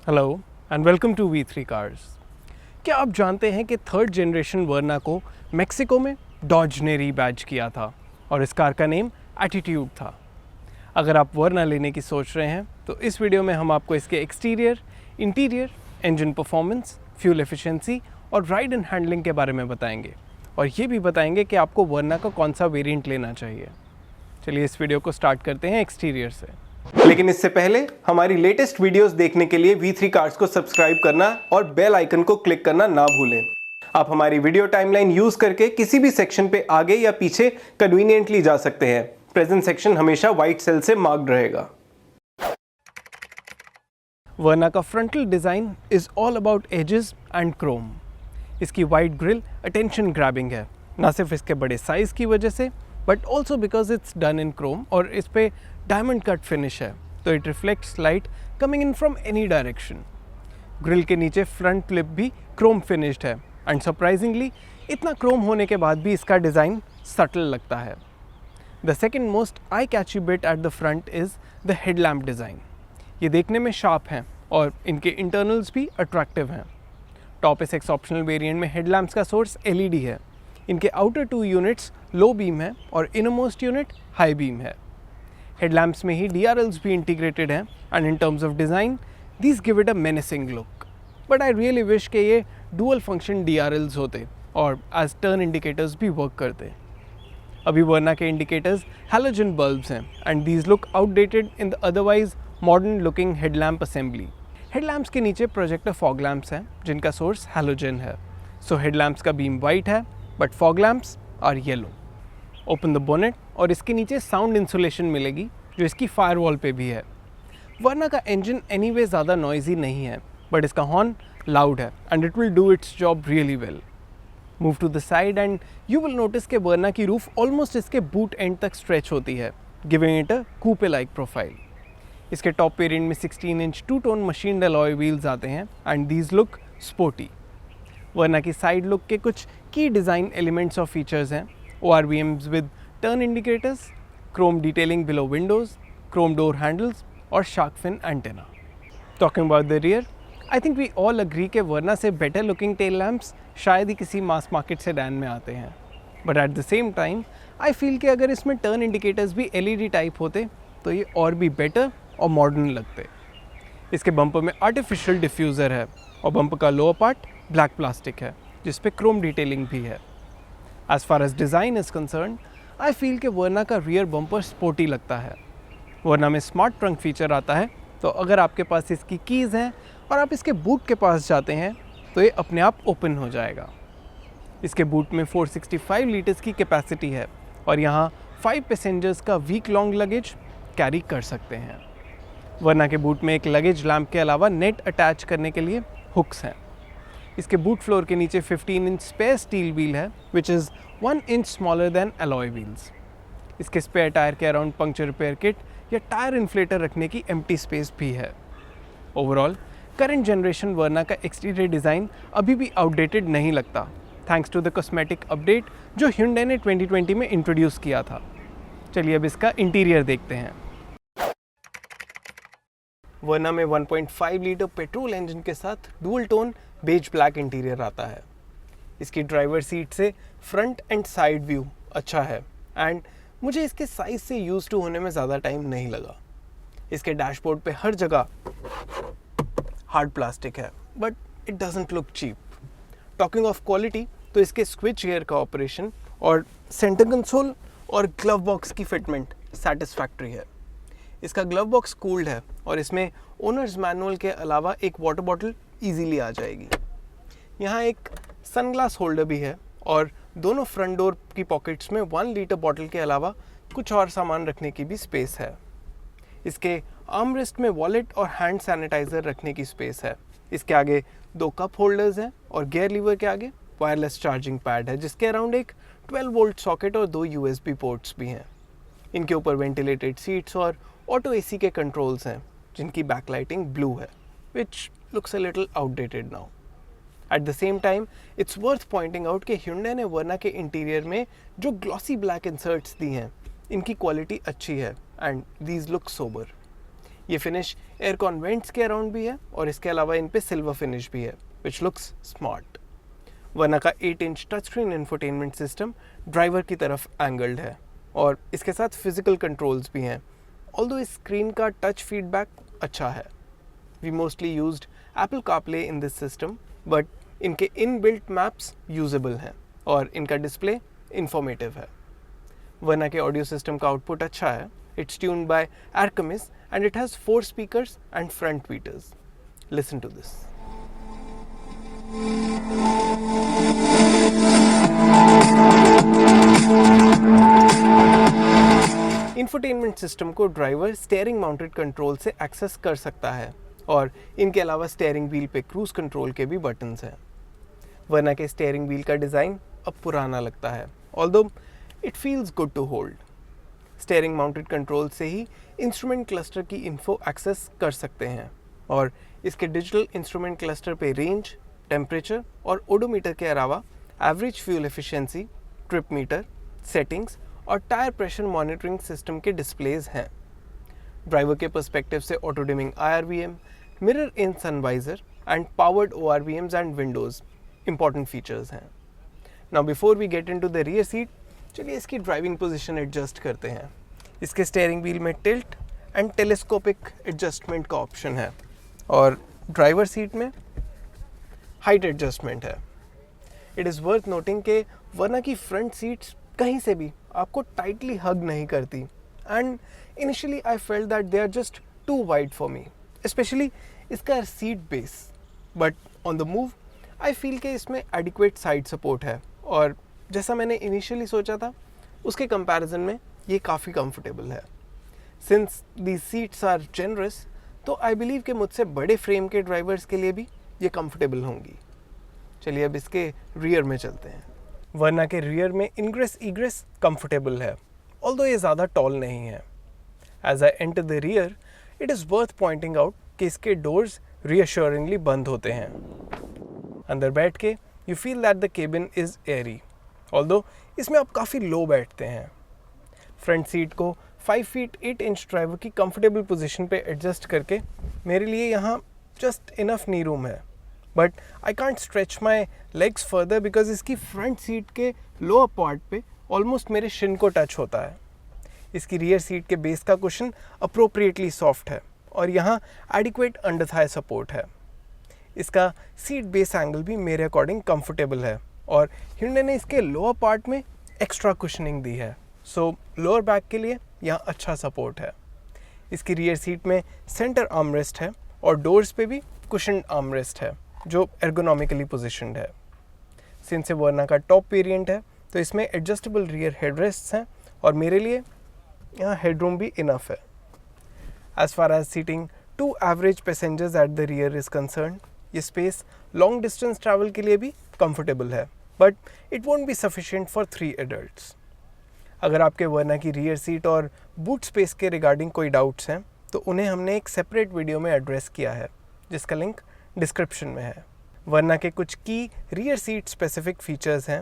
Hello and welcome to V3 cars. क्या आप जानते हैं कि थर्ड जनरेशन वर्ना को मेक्सिको में डॉज ने रीबैज किया था और इस कार का नेम एटीट्यूड था। अगर आप वर्ना लेने की सोच रहे हैं तो इस वीडियो में हम आपको इसके exterior, interior, engine performance, fuel efficiency और राइड एंड हैंडलिंग के बारे में बताएंगे और ये भी बताएंगे कि आपको वर्ना का कौन सा वेरिएंट लेना चाहिए। चलिए इस वीडियो को स्टार्ट करते हैं एक्सटीरियर से। लेकिन इससे पहले हमारी लेटेस्ट वीडियोस देखने के लिए V3 कार्स को सब्सक्राइब करना और बेल आइकन को क्लिक करना ना भूलें। आप हमारी वीडियो टाइमलाइन यूज करके किसी भी सेक्शन पे आगे या पीछे कन्वीनियंटली जा सकते हैं। प्रेजेंट सेक्शन हमेशा व्हाइट सेल से मार्क्ड रहेगा। वर्ना का frontal design is all about edges and chrome. इसकी वाइड ग्रिल अटेंशन ग्रैबिंग है, ना सिर्फ इसके बड़े साइज़ की वजह से but also because it's done in chrome और इस पे डायमंड कट फिनिश है तो it reflects light coming in from any direction. Grill के नीचे फ्रंट लिप भी क्रोम फिनिश्ड है एंड सरप्राइजिंगली इतना क्रोम होने के बाद भी इसका डिज़ाइन सटल लगता है। The second most eye catchy bit at the front is the headlamp design. ये देखने में शार्प हैं और इनके इंटरनल्स भी अट्रैक्टिव हैं। टॉप SX ऑप्शनल वेरिएंट में हेडलैम्प्स का सोर्स LED है। इनके आउटर 2 यूनिट्स लो बीम है और इनरमोस्ट यूनिट हाई बीम है। हेडलैम्प्स में ही DRLs भी इंटीग्रेटेड हैं and in terms of design these give it a menacing look. But I really wish कि ये डुअल फंक्शन DRLs होते और एज टर्न इंडिकेटर्स भी वर्क करते। अभी वर्ना के इंडिकेटर्स हैलोजन बल्ब्स हैं and these look outdated in the otherwise modern looking headlamp assembly. Headlamps के नीचे प्रोजेक्टर फॉग लैम्प्स हैं जिनका सोर्स हैलोजन है। सो हेडलैम्प्स का बीम वाइट है but fog lamps are yellow. Open the bonnet और इसके नीचे साउंड इंसुलेशन मिलेगी जो इसकी फायरवॉल पे भी है। वर्ना का इंजन एनीवे ज़्यादा नॉइजी नहीं है बट इसका हॉर्न लाउड है and it will do its job really well. Move to the side and you will notice कि वर्ना की रूफ ऑलमोस्ट इसके बूट एंड तक स्ट्रेच होती है, giving it a coupe like profile. इसके top variant में 16 inch 2-टोन machined alloy wheels आते हैं and these look sporty. Verna की साइड लुक के कुछ की डिज़ाइन एलिमेंट्स और फीचर्स हैं ORVMs with turn indicators, chrome detailing below windows, chrome door handles और shark fin antenna. Talking about the rear, I think we all agree कि वर्ना से better looking tail lamps शायद ही किसी mass market sedan में आते हैं। But at the same time, I feel कि अगर इसमें turn indicators भी LED type होते तो ये और भी better और modern लगते। इसके बम्पर में artificial diffuser है और बम्पर का lower part black plastic है जिस पे chrome detailing भी है। As far as design is concerned, I feel कि वर्ना का rear bumper sporty लगता है। वर्ना में स्मार्ट ट्रंक फीचर आता है तो अगर आपके पास इसकी कीज़ हैं और आप इसके बूट के पास जाते हैं तो ये अपने आप ओपन हो जाएगा। इसके बूट में 465 लीटर्स की कैपेसिटी है और यहाँ 5 पैसेंजर्स का वीक लॉन्ग लगेज कैरी कर सकते हैं। वर्ना के बूट में एक लगेज लैम्प के अलावा नेट अटैच करने के लिए हुक्स हैं। इसके बूट फ्लोर के नीचे 15 इंच स्पेयर स्टील व्हील है which is 1 inch smaller than alloy wheels. इसके स्पेयर टायर के अराउंड पंक्चर रिपेयर किट या टायर इन्फ्लेटर रखने की एम्प्टी स्पेस भी है। ओवरऑल करंट जनरेशन वर्ना का एक्सटीरियर डिज़ाइन अभी भी आउटडेटेड नहीं लगता thanks to the cosmetic update जो Hyundai ने 2020 में इंट्रोड्यूस किया था। चलिए अब इसका इंटीरियर देखते हैं। वर्ना में 1.5 लीटर पेट्रोल इंजन के साथ dual tone beige black interior आता है। इसकी ड्राइवर सीट से फ्रंट एंड साइड व्यू अच्छा है एंड मुझे इसके साइज से यूज टू होने में ज़्यादा टाइम नहीं लगा। इसके डैशबोर्ड पे हर जगह हार्ड प्लास्टिक है but it doesn't look cheap. Talking of quality तो इसके स्विच गियर का ऑपरेशन और सेंटर कंसोल और ग्लव बॉक्स की फिटमेंट सेटिस्फैक्ट्री है। इसका ग्लव बॉक्स कूल्ड है और इसमें ओनर्स मैनुअल के अलावा एक वाटर बॉटल ईजीली आ जाएगी। यहाँ एक सनग्लास होल्डर भी है और दोनों फ्रंट डोर की पॉकेट्स में 1 लीटर बॉटल के अलावा कुछ और सामान रखने की भी स्पेस है। इसके आर्मरेस्ट में वॉलेट और हैंड सैनिटाइज़र रखने की स्पेस है। इसके आगे 2 कप होल्डर्स हैं और गियर लीवर के आगे वायरलेस चार्जिंग पैड है जिसके अराउंड एक 12 वोल्ट सॉकेट और 2 USB पोर्ट्स भी हैं। इनके ऊपर वेंटिलेटेड सीट्स और ऑटो AC के कंट्रोल्स हैं जिनकी बैकलाइटिंग ब्लू है which looks a little outdated now. At the same time, it's worth pointing out कि Hyundai ने वर्ना के इंटीरियर में जो glossy black inserts दी हैं, इनकी क्वालिटी अच्छी है and these look sober. ये फिनिश एयरकॉन वेंट्स के अराउंड भी है और इसके अलावा इन पे सिल्वर फिनिश भी है, विच लुक्स स्मार्ट। वर्ना का 8 inch touch screen infotainment system driver की तरफ एंगल्ड है और इसके साथ फिजिकल कंट्रोल्स भी हैं। ऑल्दो इस स्क्रीन का टच फीडबैक अच्छा है। We mostly used Apple CarPlay in this system, but इनके इनबिल्ट मैप्स यूजेबल हैं और इनका डिस्प्ले इंफॉर्मेटिव है। वर्ना के ऑडियो सिस्टम का आउटपुट अच्छा है। It's tuned by Arcomis and it has 4 speakers and front tweeters. Listen to this. Infotainment system को ड्राइवर स्टीयरिंग माउंटेड कंट्रोल से एक्सेस कर सकता है और इनके अलावा स्टीयरिंग व्हील पे क्रूज कंट्रोल के भी बटन्स हैं। वर्ना के स्टीयरिंग व्हील का डिज़ाइन अब पुराना लगता है, although it feels good to hold. Steering mounted control से ही इंस्ट्रूमेंट क्लस्टर की इन्फो एक्सेस कर सकते हैं और इसके डिजिटल इंस्ट्रूमेंट क्लस्टर पे रेंज, टेम्परेचर और ओडोमीटर के अलावा average fuel efficiency, trip meter, settings और टायर प्रेशर मॉनिटरिंग सिस्टम के डिस्प्लेज हैं। ड्राइवर के पर्सपेक्टिव से auto dimming IRVM, mirror in sun visor and powered ORVMs and windows important features हैं। Now before we get into the rear seat, चलिए इसकी driving position adjust करते हैं। इसके स्टीयरिंग व्हील में टिल्ट एंड टेलीस्कोपिक एडजस्टमेंट का option है और ड्राइवर सीट में हाइट एडजस्टमेंट है। इट इज़ वर्थ नोटिंग कि वर्ना की फ्रंट सीट्स कहीं से भी आपको टाइटली हग नहीं करती and initially I felt that they are just too wide for me, specially इसका seat base. But on the move I feel कि इसमें एडिक्वेट साइड सपोर्ट है और जैसा मैंने इनिशियली सोचा था उसके कंपैरिजन में ये काफ़ी कंफर्टेबल है। Since the seats are generous, तो आई बिलीव कि मुझसे बड़े फ्रेम के ड्राइवर्स के लिए भी ये कंफर्टेबल होंगी। चलिए अब इसके रियर में चलते हैं। वर्ना के रियर में इनग्रेस इग्रेस कंफर्टेबल है, ऑल्दो ये ज़्यादा टॉल नहीं है। As I enter the rear, it is worth pointing out कि इसके डोर्स रीअश्योरिंगली बंद होते हैं। अंदर बैठ के you feel that the cabin is Airy, although इसमें आप काफ़ी लो बैठते हैं। फ्रंट सीट को 5 फीट 8 इंच ड्राइवर की कंफर्टेबल पोजीशन पे एडजस्ट करके मेरे लिए यहाँ जस्ट इनफ नी रूम है, but I can't stretch my legs further because इसकी फ्रंट सीट के लोअर पार्ट पे ऑलमोस्ट मेरे शिन को टच होता है। इसकी रियर सीट के बेस का कुशन अप्रोप्रिएटली सॉफ्ट है और यहाँ एडिक्वेट अंडर थाई सपोर्ट है। इसका सीट बेस एंगल भी मेरे अकॉर्डिंग कंफर्टेबल है और हिंडे ने इसके लोअर पार्ट में एक्स्ट्रा कुशनिंग दी है, सो लोअर बैक के लिए यहाँ अच्छा सपोर्ट है। इसकी रियर सीट में सेंटर आर्मरेस्ट है और डोर्स पे भी कुशन आर्मरेस्ट है जो एर्गोनॉमिकली पोजिशनड है। सिंस ये वर्ना का टॉप वेरिएंट है तो इसमें एडजस्टेबल रियर हेडरेस्ट्स हैं और मेरे लिए यहाँ हेडरूम भी इनफ है। As far as seating 2 average passengers at the rear is concern, ये स्पेस लॉन्ग डिस्टेंस ट्रैवल के लिए भी कंफर्टेबल है, but it won't be sufficient for 3 adults. अगर आपके वर्ना की रियर सीट और बूट स्पेस के रिगार्डिंग कोई डाउट्स हैं तो उन्हें हमने एक सेपरेट वीडियो में एड्रेस किया है जिसका लिंक डिस्क्रिप्शन में है। वर्ना के कुछ की रियर सीट स्पेसिफिक फीचर्स हैं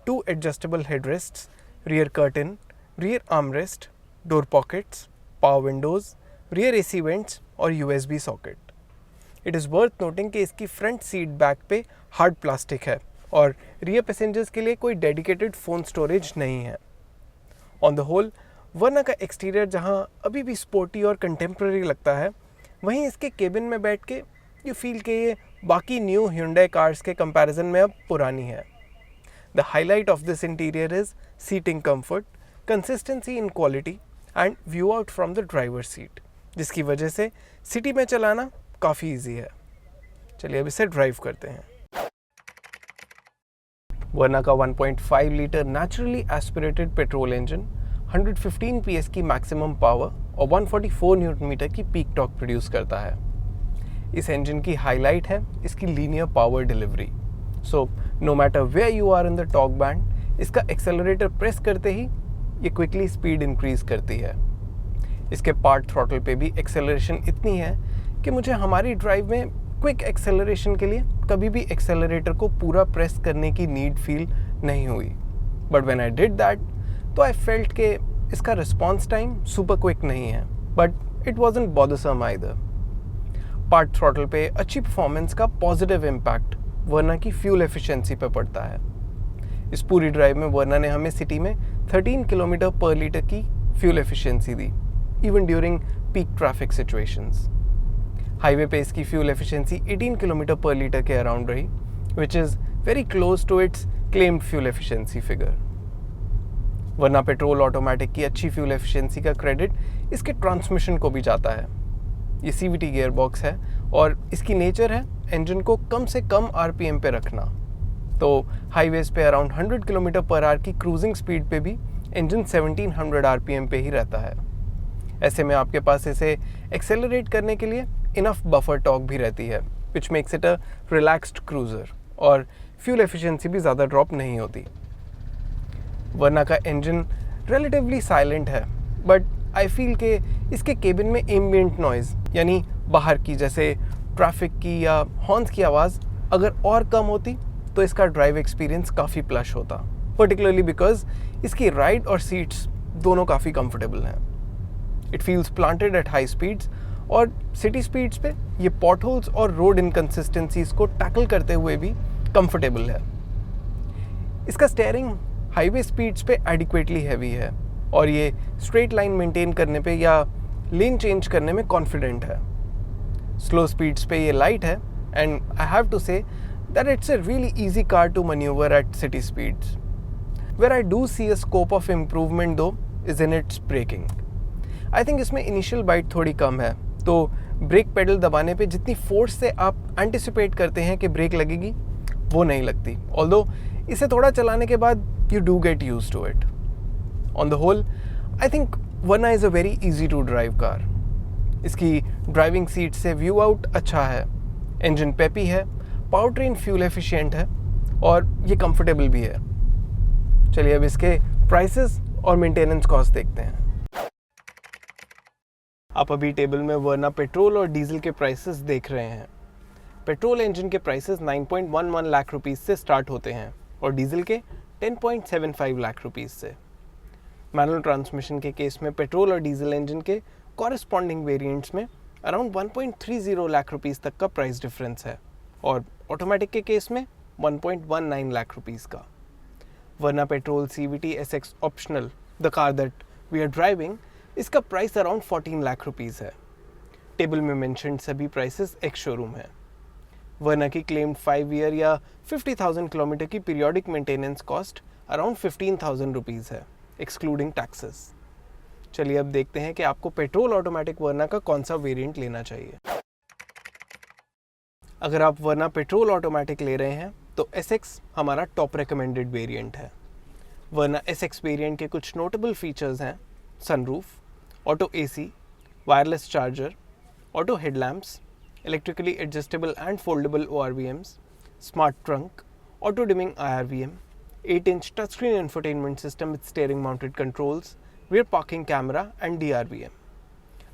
2 adjustable headrests, rear curtain, rear armrest, door pockets, power windows, rear AC vents और USB socket. It is worth noting कि इसकी फ्रंट सीट बैक पे हार्ड प्लास्टिक है और रियर पैसेंजर्स के लिए कोई डेडिकेटेड फ़ोन स्टोरेज नहीं है। ऑन द होल वर्ना का एक्सटीरियर जहाँ अभी भी स्पोर्टी और कंटेम्प्रेरी लगता है, वहीं इसके केबिन में बैठ के यू फील कि ये बाकी न्यू Hyundai कार्स के कंपैरिजन में अब पुरानी है। The highlight of this interior is seating comfort, consistency in quality and view out from the driver seat, जिसकी वजह से सिटी में चलाना काफ़ी ईजी है। चलिए अब इसे ड्राइव करते हैं। वर्ना का 1.5 litre naturally aspirated petrol engine 115 PS की मैक्सिमम पावर और 144 न्यूटन मीटर की पीक टॉर्क प्रोड्यूस करता है। इस इंजन की हाईलाइट है इसकी linear power delivery, so no matter where you are in the torque band, इसका एक्सेलरेटर प्रेस करते ही ये क्विकली स्पीड इंक्रीज करती है। इसके पार्ट थ्रॉटल पे भी एक्सेलरेशन इतनी है कि मुझे हमारी ड्राइव में क्विक एक्सेलरेशन के लिए कभी भी एक्सेलरेटर को पूरा प्रेस करने की नीड फील नहीं हुई। But when I did that तो आई फेल्ट कि इसका रिस्पॉन्स टाइम सुपर क्विक नहीं है, but it wasn't bothersome either. Part throttle पे अच्छी परफॉर्मेंस का पॉजिटिव इम्पैक्ट वर्ना की फ्यूल एफिशिएंसी पे पड़ता है। इस पूरी ड्राइव में वर्ना ने हमें सिटी में 13 किलोमीटर पर लीटर की फ्यूल एफिशिएंसी दी, even during peak traffic situations. Highway पे इसकी फ्यूल एफिशिएंसी 18 किलोमीटर पर लीटर के अराउंड रही, which is very close to its claimed fuel efficiency figure. Verna petrol automatic की अच्छी फ्यूल एफिशिएंसी का क्रेडिट इसके ट्रांसमिशन को भी जाता है। ये CVT गियर बॉक्स है और इसकी नेचर है इंजन को कम से कम RPM पे रखना, तो हाईवेज पे अराउंड 100 किलोमीटर पर आवर की क्रूजिंग स्पीड पे भी इंजन 1700 RPM पे ही रहता है। ऐसे में आपके पास इसे एक्सेलरेट करने के लिए इनफ बफर टॉर्क भी रहती है, which makes it a relaxed cruiser, और फ्यूल एफिशिएंसी भी ज़्यादा ड्रॉप नहीं होती। वर्ना का इंजन रिलेटिवली साइलेंट है, बट आई फील के इसके केबिन में एम्बिएंट नॉइज़ यानी बाहर की जैसे ट्रैफिक की या हॉर्न्स की आवाज़ अगर और कम होती तो इसका ड्राइव एक्सपीरियंस काफ़ी प्लश होता, पर्टिकुलरली बिकॉज इसकी राइड और सीट्स दोनों काफ़ी कंफर्टेबल हैं। It feels planted at high speeds, और सिटी स्पीड्स पे ये पॉटहोल्स और रोड इनकन्सिस्टेंसीज को टैकल करते हुए भी कंफर्टेबल है। इसका स्टेयरिंग हाईवे स्पीड्स पे एडिक्वेटली हैवी है और ये स्ट्रेट लाइन मेंटेन करने पे या लेन चेंज करने में कॉन्फिडेंट है। स्लो स्पीड्स पे ये लाइट है, and I have to say that it's a really easy car to manoeuvre at city speeds. Where I do see a scope of improvement though is in its braking. I think इसमें initial bite थोड़ी कम है, तो brake pedal दबाने पे जितनी force से आप एंटिसिपेट करते हैं कि ब्रेक लगेगी वो नहीं लगती, ऑल्दो इसे थोड़ा चलाने के बाद you do get used to it. On the whole, I think Verna is a very easy to drive car. इसकी ड्राइविंग सीट से व्यू आउट अच्छा है, इंजन पेपी है, पावर ट्रेन फ्यूल एफिशिएंट है और ये कंफर्टेबल भी है। चलिए अब इसके प्राइसेस और मेंटेनेंस कॉस्ट देखते हैं। आप अभी टेबल में वर्ना पेट्रोल और डीजल के प्राइसेस देख रहे हैं। पेट्रोल इंजन के प्राइसेस 9.11 लाख रुपीस से स्टार्ट होते हैं और डीजल के 10.75 लाख रुपीस से। मैनुअल ट्रांसमिशन के केस में पेट्रोल और डीजल इंजन के कॉरेस्पॉन्डिंग वेरिएंट्स में अराउंड 1.30 लाख रुपीस तक का प्राइस डिफरेंस है और ऑटोमेटिक के केस में 1.19 लाख रुपीस का। Verna petrol CVT SX optional, the car that we are driving, इसका प्राइस अराउंड 14 लाख रुपीस है। टेबल में मेंशन्ड सभी प्राइसेस एक्स शोरूम है। वर्ना की क्लेम्ड 5 ईयर या 50,000 किलोमीटर की periodic maintenance cost around 15,000 rupees है, एक्सक्लूडिंग टैक्सेस। चलिए अब देखते हैं कि आपको पेट्रोल ऑटोमेटिक वर्ना का कौन सा वेरिएंट लेना चाहिए। अगर आप वर्ना पेट्रोल ऑटोमेटिक ले रहे हैं तो SX हमारा टॉप रिकमेंडेड वेरिएंट है। वर्ना SX वेरिएंट के कुछ नोटेबल फीचर्स हैं: sunroof, auto AC, wireless charger, auto headlamps, electrically adjustable and foldable ORVMs, smart trunk, auto dimming IRVM, 8-inch touchscreen infotainment system with steering mounted controls, rear parking camera and DRVM.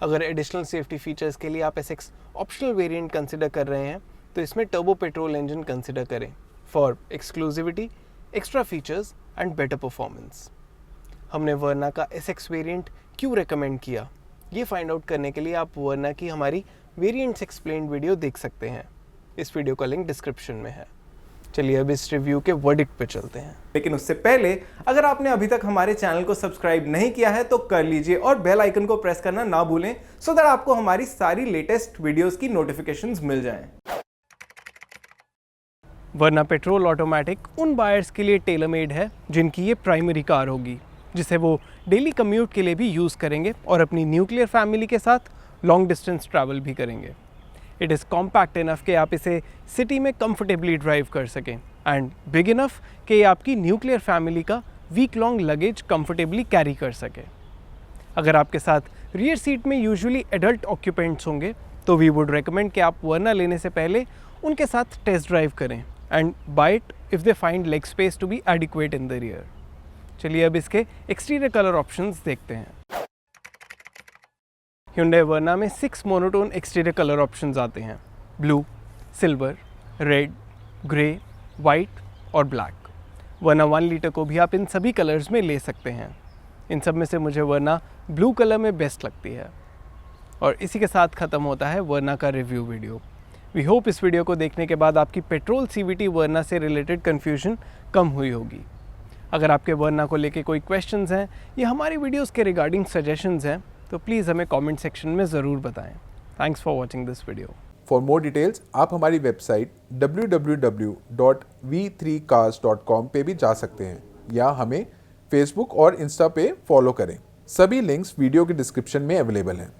अगर additional safety features के लिए आप SX optional variant consider कर रहे हैं तो इसमें turbo petrol engine consider करें for exclusivity, extra features and better performance. हमने वर्ना का SX वेरिएंट क्यों रेकमेंड किया, ये फाइंड आउट करने के लिए आप वर्ना की हमारी वेरिएंट्स एक्सप्लेन्ड वीडियो देख सकते हैं। इस वीडियो का लिंक डिस्क्रिप्शन में है। चलिए अब इस रिव्यू के वर्डिक्ट पे चलते हैं। लेकिन उससे पहले अगर आपने अभी तक हमारे चैनल को सब्सक्राइब नहीं किया है तो कर लीजिए और बेल आइकन को प्रेस करना ना भूलें, सो दैट आपको हमारी सारी लेटेस्ट वीडियोस की नोटिफिकेशंस मिल जाएं। वर्ना पेट्रोल ऑटोमेटिक उन बायर्स के लिए टेलर मेड है जिनकी ये प्राइमरी कार होगी, जिसे वो डेली कम्यूट के लिए भी यूज़ करेंगे और अपनी न्यूक्लियर फैमिली के साथ लॉन्ग डिस्टेंस ट्रैवल भी करेंगे। इट इज़ कॉम्पैक्ट इनफ कि आप इसे सिटी में कंफर्टेबली ड्राइव कर सकें, एंड बिग इनफ कि ये आपकी न्यूक्लियर फैमिली का week long luggage comfortably carry कर सके। अगर आपके साथ रियर सीट में यूजुअली एडल्ट ऑक्यूपेंट्स होंगे तो वी वुड रिकमेंड कि आप वर्ना लेने से पहले उनके साथ टेस्ट ड्राइव करें and buy it if they find leg space to be adequate in the rear. चलिए अब इसके एक्सटीरियर कलर ऑप्शंस देखते हैं। Hyundai वर्ना में 6 मोनोटोन एक्सटीरियर कलर ऑप्शंस आते हैं: blue, silver, red, grey, white और ब्लैक। वर्ना 1 लीटर को भी आप इन सभी कलर्स में ले सकते हैं। इन सब में से मुझे वर्ना ब्लू कलर में बेस्ट लगती है। और इसी के साथ ख़त्म होता है वर्ना का रिव्यू वीडियो। वी होप इस वीडियो को देखने के बाद आपकी पेट्रोल CVT वर्ना से रिलेटेड कन्फ्यूजन कम हुई होगी। अगर आपके वर्ना को लेके कोई क्वेश्चंस हैं या हमारी वीडियोस के रिगार्डिंग सजेशंस हैं तो प्लीज़ हमें कमेंट सेक्शन में ज़रूर बताएं। Thanks for watching this video. For more details आप हमारी वेबसाइट www.v3cars.com पे भी जा सकते हैं या हमें फेसबुक और इंस्टा पे फॉलो करें। सभी लिंक्स वीडियो के डिस्क्रिप्शन में अवेलेबल हैं।